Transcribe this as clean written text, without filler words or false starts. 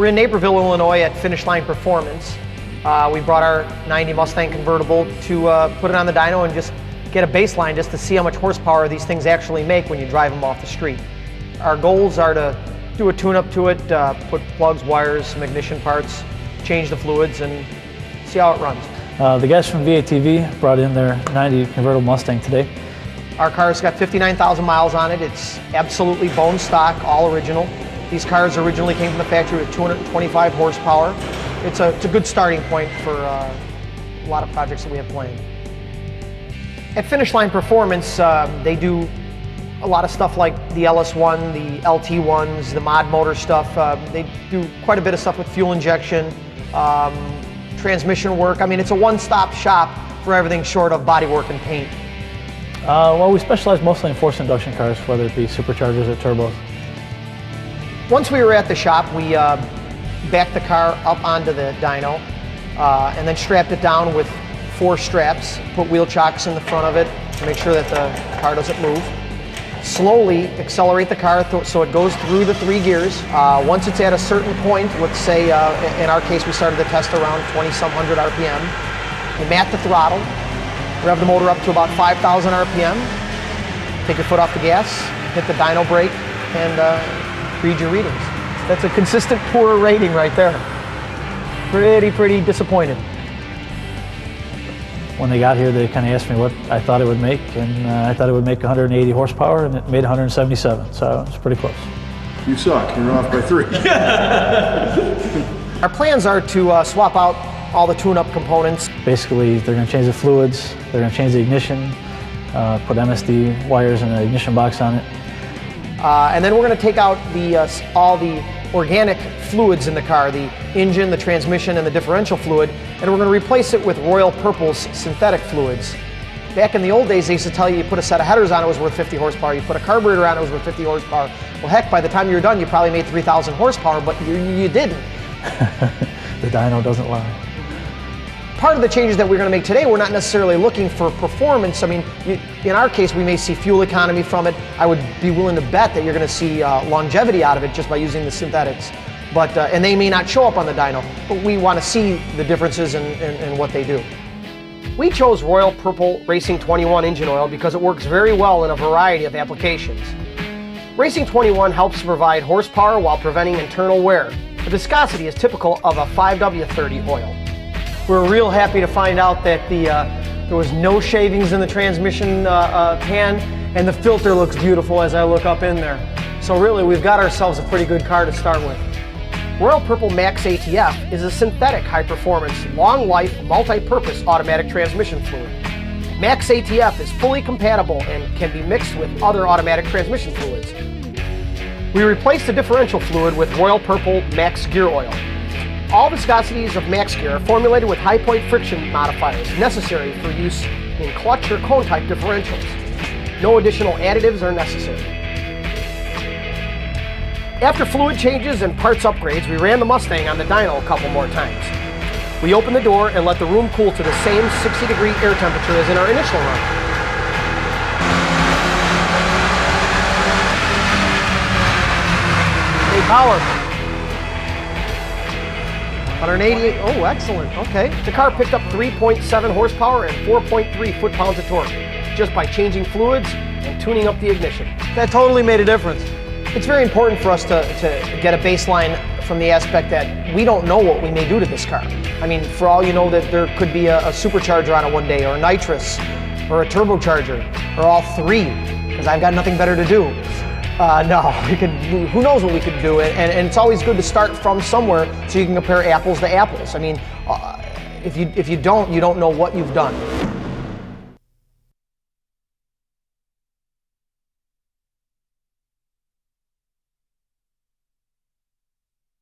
We're in Naperville, Illinois at Finish Line Performance. We brought our 90 Mustang convertible to put it on the dyno and just get a baseline just to see how much horsepower these things actually make when you drive them off the street. Our goals are to do a tune-up to it, put plugs, wires, some ignition parts, change the fluids, and see how it runs. The guys from VATV brought in their 90 convertible Mustang today. Our car's got 59,000 miles on it. It's absolutely bone stock, all original. These cars originally came from the factory with 225 horsepower. It's a good starting point for a lot of projects that we have planned. At Finish Line Performance, they do a lot of stuff like the LS1, the LT1s, the mod motor stuff. They do quite a bit of stuff with fuel injection, transmission work. I mean, it's a one-stop shop for everything short of bodywork and paint. Well, we specialize mostly in forced induction cars, whether it be superchargers or turbos. Once we were at the shop, we backed the car up onto the dyno and then strapped it down with 4 straps, put wheel chocks in the front of it to make sure that the car doesn't move. Slowly accelerate the car so it goes through the 3 gears. Once it's at a certain point, let's say in our case we started the test around 20-some hundred RPM, you mat the throttle, rev the motor up to about 5,000 RPM, take your foot off the gas, hit the dyno brake, and read your readings. That's a consistent poor rating right there. Pretty disappointed. When they got here, they kind of asked me what I thought it would make, and I thought it would make 180 horsepower, and it made 177, so it's pretty close. You suck. You're off by 3. Our plans are to swap out all the tune-up components. Basically, they're going to change the fluids, they're going to change the ignition, put MSD wires in the ignition box on it. And then we're going to take out all the organic fluids in the car, the engine, the transmission, and the differential fluid, and we're going to replace it with Royal Purple's synthetic fluids. Back in the old days, they used to tell you put a set of headers on, it was worth 50 horsepower. You put a carburetor on, it was worth 50 horsepower. Well, heck, by the time you're done, you probably made 3,000 horsepower, but you didn't. The dyno doesn't lie. Part of the changes that we're going to make today, we're not necessarily looking for performance. I mean, in our case, we may see fuel economy from it. I would be willing to bet that you're going to see longevity out of it just by using the synthetics. But, and they may not show up on the dyno, but we want to see the differences in what they do. We chose Royal Purple Racing 21 engine oil because it works very well in a variety of applications. Racing 21 helps to provide horsepower while preventing internal wear. The viscosity is typical of a 5W30 oil. We're real happy to find out that there was no shavings in the transmission pan, and the filter looks beautiful as I look up in there. So really, we've got ourselves a pretty good car to start with. Royal Purple Max ATF is a synthetic high-performance, long-life, multi-purpose automatic transmission fluid. Max ATF is fully compatible and can be mixed with other automatic transmission fluids. We replaced the differential fluid with Royal Purple Max Gear Oil. All viscosities of Max Gear are formulated with high-point friction modifiers necessary for use in clutch or cone-type differentials. No additional additives are necessary. After fluid changes and parts upgrades, we ran the Mustang on the dyno a couple more times. We opened the door and let the room cool to the same 60-degree air temperature as in our initial run. Hey, power. 188, oh excellent, okay. The car picked up 3.7 horsepower and 4.3 foot-pounds of torque just by changing fluids and tuning up the ignition. That totally made a difference. It's very important for us to get a baseline from the aspect that we don't know what we may do to this car. I mean, for all you know that there could be a supercharger on it one day, or a nitrous, or a turbocharger, or all 3, because I've got nothing better to do. No, who knows what we could do, and it's always good to start from somewhere so you can compare apples to apples. I mean, if you don't know what you've done.